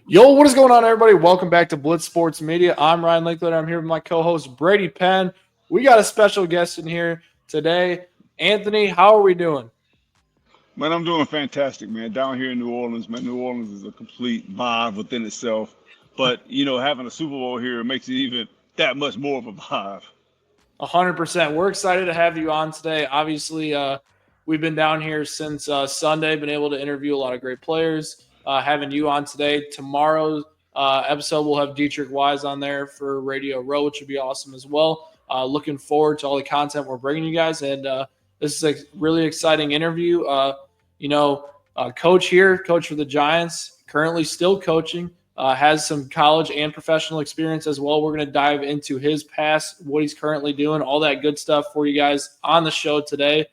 Yo, what is going on, everybody? Welcome back to Blitz Sports Media. I'm Ryan Lakeland. I'm here with my co-host Brady Penn. We got a special guest in here today. Anthony, how are we doing? Man, I'm doing fantastic, man. Down here in New Orleans, man. New Orleans is a complete vibe within itself. But, having a Super Bowl here makes it even that much more of a vibe. 100%. We're excited to have you on today. Obviously, we've been down here since Sunday, been able to interview a lot of great players. Having you on today. Tomorrow's episode, we'll have Dietrich Wise on there for Radio Row, which would be awesome as well. Looking forward to all the content we're bringing you guys. And this is a really exciting interview. Coach here, coach for the Giants, currently still coaching. Has some college and professional experience as well. We're going to dive into his past, what he's currently doing, all that good stuff for you guys on the show today.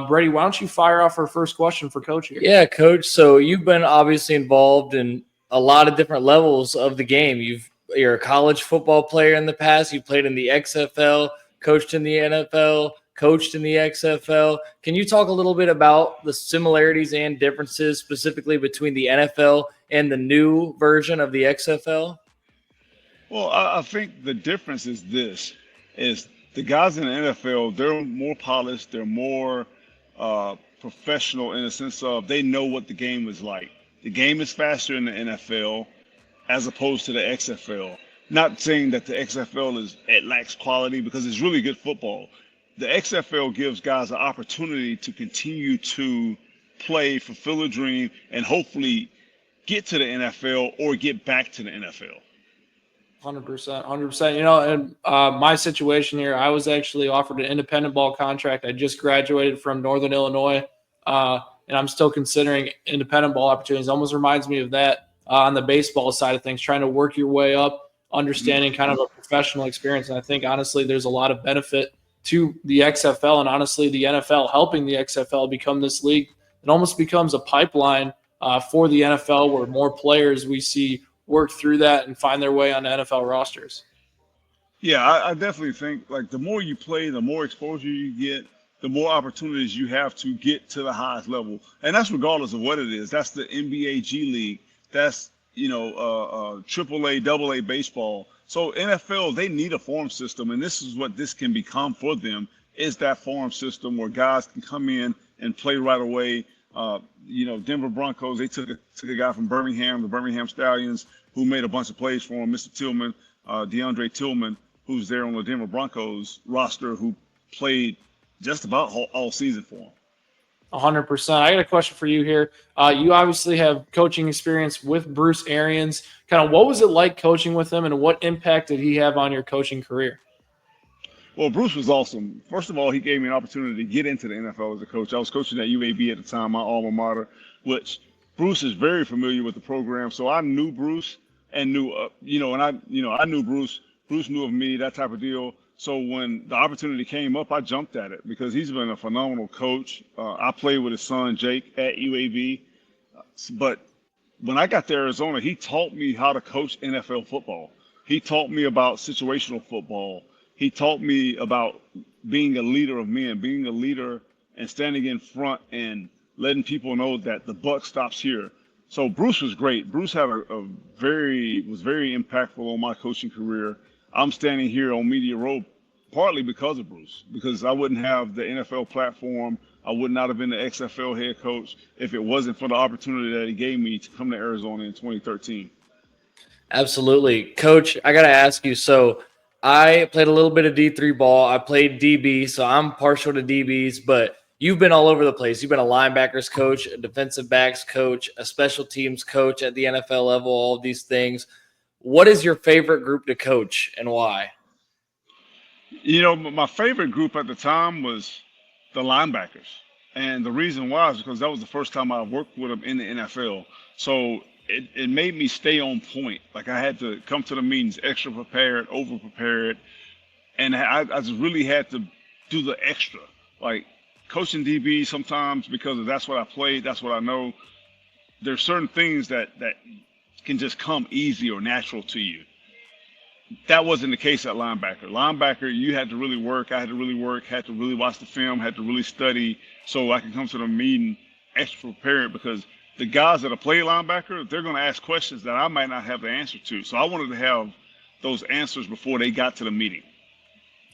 Brady, why don't you fire off our first question for Coach here? Yeah, Coach. So you've been obviously involved in a lot of different levels of the game. You're a college football player in the past. You played in the XFL, coached in the NFL, coached in the XFL. Can you talk a little bit about the similarities and differences specifically between the NFL and the new version of the XFL? Well, I think the difference is is the guys in the NFL, they're more polished, they're more professional in the sense of they know what the game is like. The game is faster in the NFL as opposed to the XFL. Not saying that the XFL it lacks quality because it's really good football. The XFL gives guys an opportunity to continue to play, fulfill a dream, and hopefully get to the NFL or get back to the NFL. 100%, 100%. In my situation here, I was actually offered an independent ball contract. I just graduated from Northern Illinois, and I'm still considering independent ball opportunities. It almost reminds me of that on the baseball side of things, trying to work your way up, understanding kind of a professional experience. And I think, honestly, there's a lot of benefit to the XFL and, honestly, the NFL, helping the XFL become this league. It almost becomes a pipeline for the NFL where more players we see work through that and find their way on NFL rosters. Yeah, I definitely think like the more you play, the more exposure you get, the more opportunities you have to get to the highest level, and that's regardless of what it is. That's the NBA G League. That's Triple A, Double A baseball. So NFL, they need a farm system, and this is what this can become for them: is that farm system where guys can come in and play right away. Denver Broncos, they took a guy from Birmingham, the Birmingham Stallions, who made a bunch of plays for him, Mr. Tillman, DeAndre Tillman, who's there on the Denver Broncos roster, who played just about all season for him. 100%. I got a question for you here. You obviously have coaching experience with Bruce Arians. Kind of what was it like coaching with him, and what impact did he have on your coaching career? Well, Bruce was awesome. First of all, he gave me an opportunity to get into the NFL as a coach. I was coaching at UAB at the time, my alma mater, which Bruce is very familiar with the program. So I knew Bruce and I knew Bruce. Bruce knew of me, that type of deal. So when the opportunity came up, I jumped at it because he's been a phenomenal coach. I played with his son, Jake, at UAB. But when I got to Arizona, he taught me how to coach NFL football. He taught me about situational football. He taught me about being a leader of men, being a leader and standing in front and letting people know that the buck stops here. So Bruce was great. Bruce had was very impactful on my coaching career. I'm standing here on Media Row partly because of Bruce, because I wouldn't have the NFL platform. I would not have been the XFL head coach if it wasn't for the opportunity that he gave me to come to Arizona in 2013. Absolutely. Coach, I got to ask you, so I played a little bit of D3 ball. I played DB, so I'm partial to DBs, but you've been all over the place. You've been a linebackers coach, a defensive backs coach, a special teams coach at the NFL level, all of these things. What is your favorite group to coach and why? My favorite group at the time was the linebackers. And the reason why is because that was the first time I worked with them in the NFL. So it made me stay on point. Like I had to come to the meetings extra prepared, over prepared. And I just really had to do the extra. Like coaching DB sometimes because that's what I played, that's what I know. There's certain things that can just come easy or natural to you. That wasn't the case at linebacker. Linebacker, you had to really work. I had to really work, had to really watch the film, had to really study so I could come to the meeting extra prepared because the guys that have played linebacker, they're going to ask questions that I might not have the answer to. So I wanted to have those answers before they got to the meeting.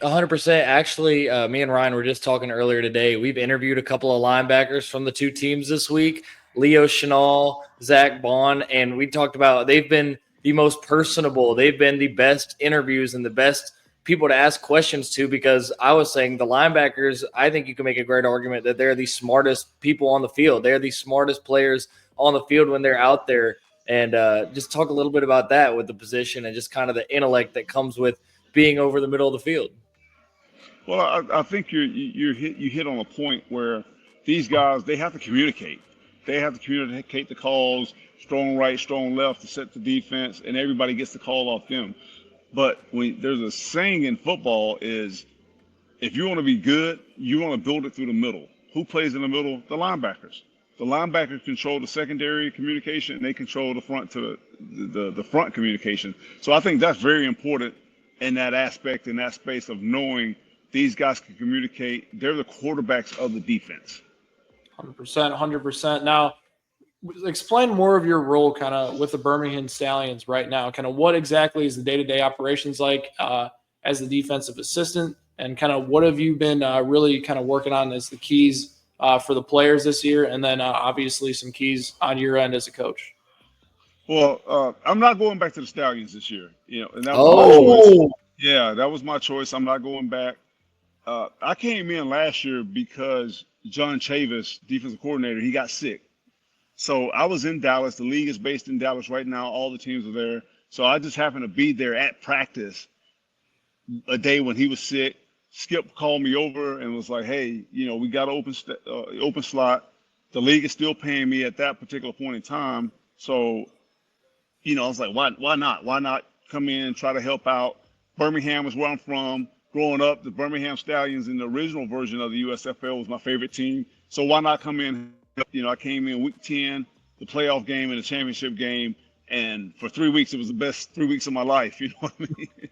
100%. Actually, me and Ryan were just talking earlier today. We've interviewed a couple of linebackers from the two teams this week, Leo Chenal, Zach Bond, and we talked about they've been the most personable. They've been the best interviews and the best people to ask questions to, because I was saying the linebackers, I think you can make a great argument that they're the smartest people on the field. They're the smartest players on the field when they're out there. And just talk a little bit about that with the position and just kind of the intellect that comes with being over the middle of the field. Well, I think you hit on a point where these guys, they have to communicate. They have to communicate the calls, strong right, strong left to set the defense, and everybody gets the call off them. But there's a saying in football is, if you want to be good, you want to build it through the middle. Who plays in the middle? The linebackers. The linebackers control the secondary communication, and they control the front to the front communication. So I think that's very important in that aspect, in that space of knowing these guys can communicate. They're the quarterbacks of the defense. 100%, 100%. Now, explain more of your role kind of with the Birmingham Stallions right now. Kind of what exactly is the day-to-day operations like as the defensive assistant, and kind of what have you been really kind of working on as the keys for the players this year, and then obviously some keys on your end as a coach? Well, I'm not going back to the Stallions this year. And that was my choice. Yeah, that was my choice. I'm not going back. I came in last year because John Chavis, defensive coordinator, he got sick. So I was in Dallas. The league is based in Dallas right now. All the teams are there. So I just happened to be there at practice a day when he was sick. Skip called me over and was like, hey, we got an open slot. The league is still paying me at that particular point in time. So, I was like, why not? Why not come in and try to help out? Birmingham is where I'm from. Growing up, the Birmingham Stallions in the original version of the USFL was my favorite team. So why not come in? I came in week 10, the playoff game and the championship game, and for 3 weeks, it was the best 3 weeks of my life. You know what I mean?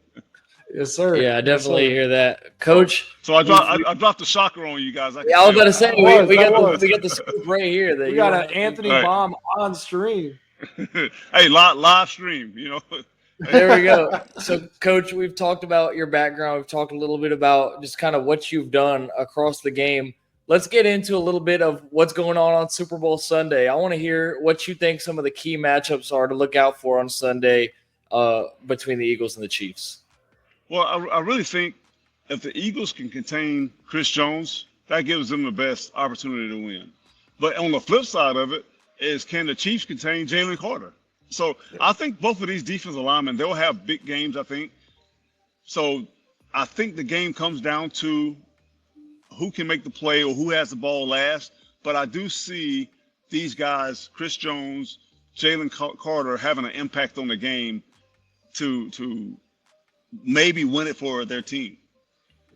Yes, sir. Yeah, I definitely hear that, Coach. So I dropped the shocker on you guys. I was going to say we got the scoop right here. That we got an Anthony bomb on stream. Hey, live stream. There we go. So, Coach, we've talked about your background. We've talked a little bit about just kind of what you've done across the game. Let's get into a little bit of what's going on Super Bowl Sunday. I want to hear what you think some of the key matchups are to look out for on Sunday between the Eagles and the Chiefs. Well, I really think if the Eagles can contain Chris Jones, that gives them the best opportunity to win. But on the flip side of it is, can the Chiefs contain Jalen Carter? So I think both of these defensive linemen, they'll have big games, I think. So I think the game comes down to who can make the play or who has the ball last. But I do see these guys, Chris Jones, Jalen Carter, having an impact on the game to maybe win it for their team.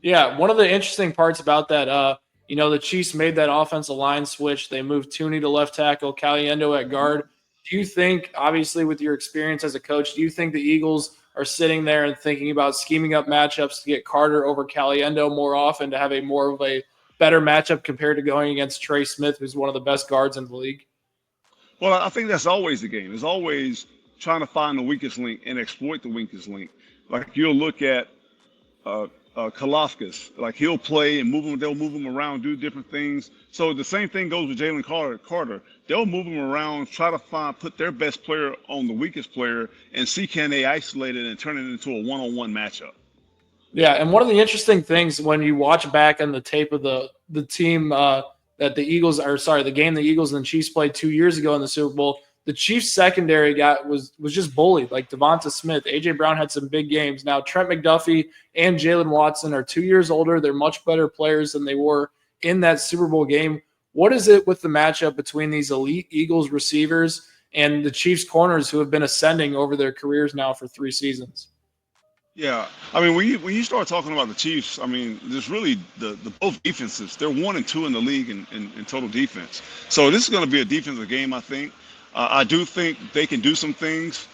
Yeah, one of the interesting parts about that, the Chiefs made that offensive line switch. They moved Tooney to left tackle, Caliendo at guard. Do you think, obviously with your experience as a coach, do you think the Eagles are sitting there and thinking about scheming up matchups to get Carter over Caliendo more often to have a more of a better matchup compared to going against Trey Smith, who's one of the best guards in the league? Well, I think that's always the game. It's always trying to find the weakest link and exploit the weakest link. Like you'll look at Kalafkas, like he'll play and they'll move him around, do different things. So the same thing goes with Jalen Carter. They'll move him around, try to put their best player on the weakest player and see can they isolate it and turn it into a one-on-one matchup. Yeah, and one of the interesting things when you watch back on the tape of the team that the game the Eagles and the Chiefs played 2 years ago in the Super Bowl, the Chiefs secondary was just bullied. Like Devonta Smith, A.J. Brown had some big games. Now Trent McDuffie and Jalen Watson are 2 years older. They're much better players than they were in that Super Bowl game. What is it with the matchup between these elite Eagles receivers and the Chiefs corners who have been ascending over their careers now for 3 seasons? Yeah, I mean, when you start talking about the Chiefs, I mean, there's really the both defenses. They're 1 and 2 in the league in total defense. So this is going to be a defensive game, I think. I do think they can do some things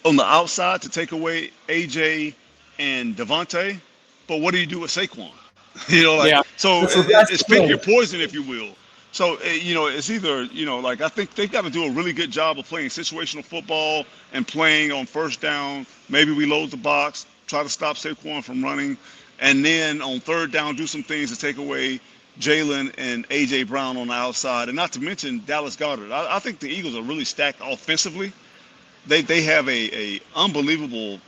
on the outside to take away AJ and Devontae. But what do you do with Saquon? So it's pick your poison, if you will. So, it's either, like I think they've got to do a really good job of playing situational football and playing on first down. Maybe we load the box, try to stop Saquon from running, and then on third down, do some things to take away Jalen and A.J. Brown on the outside. And not to mention Dallas Goedert. I think the Eagles are really stacked offensively. They have a unbelievable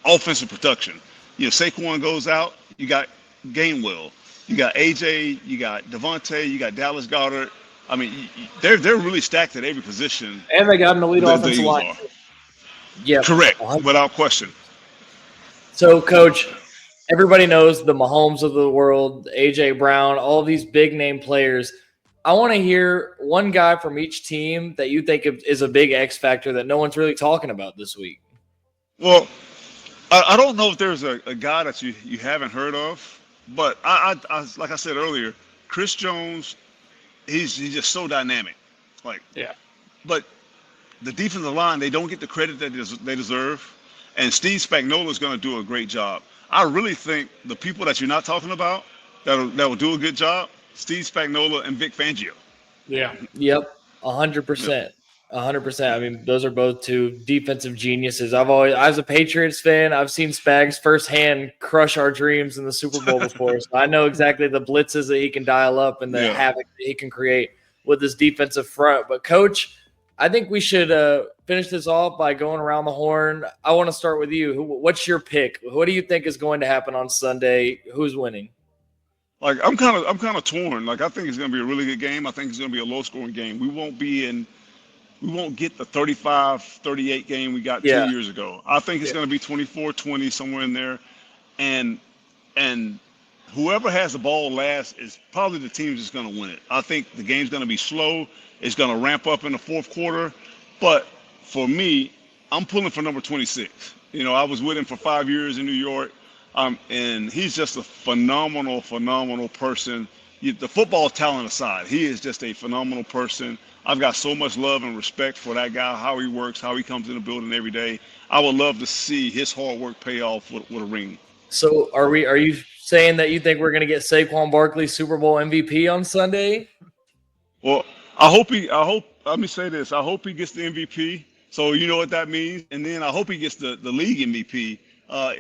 offensive production. Saquon goes out, you got Gainwell. You got AJ, you got Devontae, you got Dallas Goedert. I mean, they're really stacked at every position. And they got an elite offensive line. Yeah, correct, without question. So, Coach, everybody knows the Mahomes of the world, AJ Brown, all these big name players. I want to hear one guy from each team that you think is a big X factor that no one's really talking about this week. Well, I don't know if there's a guy that you haven't heard of. But I like I said earlier, Chris Jones, he's just so dynamic. But the defensive line, they don't get the credit that they deserve. And Steve Spagnuolo is going to do a great job. I really think the people that you're not talking about that will do a good job, Steve Spagnuolo and Vic Fangio. Yeah. Yep. 100%. 100%. I mean, those are both two defensive geniuses. As a Patriots fan, I've seen Spags firsthand crush our dreams in the Super Bowl before. So I know exactly the blitzes that he can dial up and the havoc that he can create with his defensive front. But, Coach, I think we should finish this off by going around the horn. I want to start with you. What's your pick? What do you think is going to happen on Sunday? Who's winning? Like, I'm kind of torn. Like, I think it's going to be a really good game. I think it's going to be a low-scoring game. We won't get the 35-38 game we got 2 years ago. I think it's going to be 24-20, somewhere in there. And whoever has the ball last is probably the team that's going to win it. I think the game's going to be slow. It's going to ramp up in the fourth quarter. But for me, I'm pulling for number 26. I was with him for 5 years in New York, and he's just a phenomenal person. The football talent aside, he is just a phenomenal person. I've got so much love and respect for that guy, how he works, how he comes in the building every day. I would love to see his hard work pay off with a ring. So are you saying that you think we're going to get Saquon Barkley Super Bowl MVP on Sunday? Well, let me say this. I hope he gets the MVP. So you know what that means. And then I hope he gets the league MVP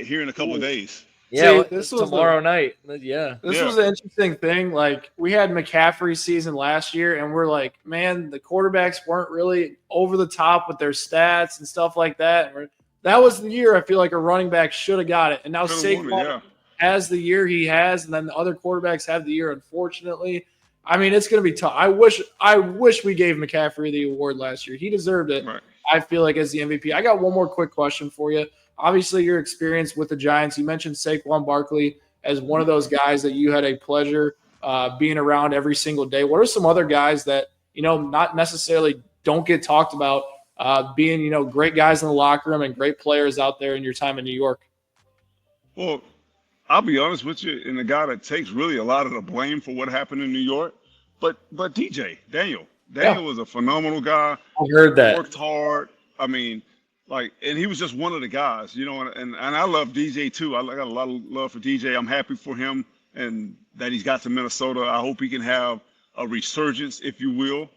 here in a couple of days. Yeah, this was tomorrow night. Yeah. This was an interesting thing. Like, we had McCaffrey's season last year, and we're like, man, the quarterbacks weren't really over the top with their stats and stuff like that. That was the year I feel like a running back should have got it. And now Saquon has the year he has, and then the other quarterbacks have the year, unfortunately. I mean, it's going to be tough. I wish we gave McCaffrey the award last year. He deserved it, right. I feel like, as the MVP. I got one more quick question for you. Obviously, your experience with the Giants, you mentioned Saquon Barkley as one of those guys that you had a pleasure being around every single day. What are some other guys that, not necessarily don't get talked about being, great guys in the locker room and great players out there in your time in New York? Well, I'll be honest with you, and the guy that takes really a lot of the blame for what happened in New York, but Daniel was a phenomenal guy. I heard that. Worked hard. I mean, and he was just one of the guys, and I love DJ too. I got a lot of love for DJ. I'm happy for him and that he's got to Minnesota. I hope he can have a resurgence, if you will,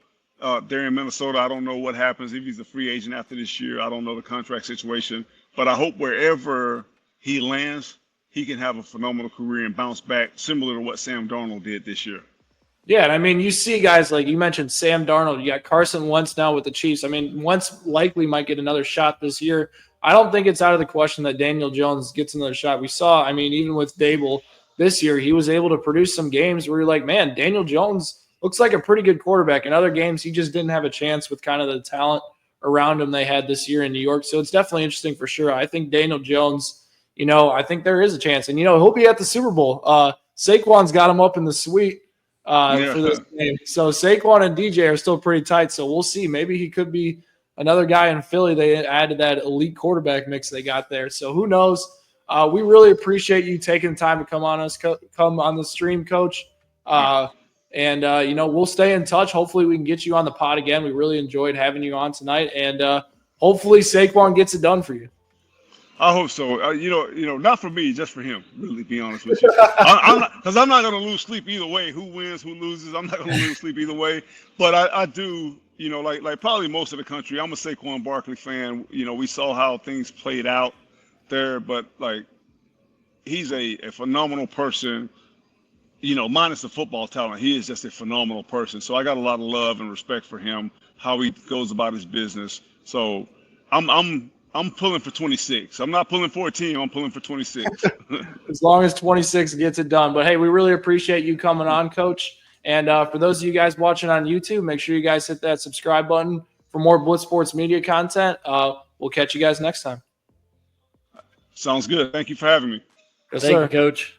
there in Minnesota. I don't know what happens if he's a free agent after this year. I don't know the contract situation, but I hope wherever he lands, he can have a phenomenal career and bounce back, similar to what Sam Darnold did this year. Yeah, and I mean, you see guys like you mentioned Sam Darnold. You got Carson Wentz now with the Chiefs. I mean, Wentz likely might get another shot this year. I don't think it's out of the question that Daniel Jones gets another shot. We saw, I mean, even with Dable this year, he was able to produce some games where you're like, man, Daniel Jones looks like a pretty good quarterback. In other games, he just didn't have a chance with kind of the talent around him they had this year in New York. So it's definitely interesting for sure. I think Daniel Jones, I think there is a chance. And, he'll be at the Super Bowl. Saquon's got him up in the suite. For this game. So Saquon and DJ are still pretty tight. So we'll see. Maybe he could be another guy in Philly. They added that elite quarterback mix they got there. So who knows? We really appreciate you taking the time to come on the stream, Coach. And we'll stay in touch. Hopefully we can get you on the pod again. We really enjoyed having you on tonight. And hopefully Saquon gets it done for you. I hope so. Not for me, just for him. Really, be honest with you. I'm not, because I'm not going to lose sleep either way. Who wins, who loses, I'm not going to lose sleep either way. But I do, like probably most of the country. I'm a Saquon Barkley fan. We saw how things played out there, but like he's a phenomenal person. Minus the football talent, he is just a phenomenal person. So I got a lot of love and respect for him, how he goes about his business. So I'm pulling for 26. I'm not pulling for a team. I'm pulling for 26. As long as 26 gets it done. But, hey, we really appreciate you coming on, Coach. And for those of you guys watching on YouTube, make sure you guys hit that subscribe button for more Blitz Sports Media content. We'll catch you guys next time. Sounds good. Thank you for having me. Yes, Thank sir. you, Coach.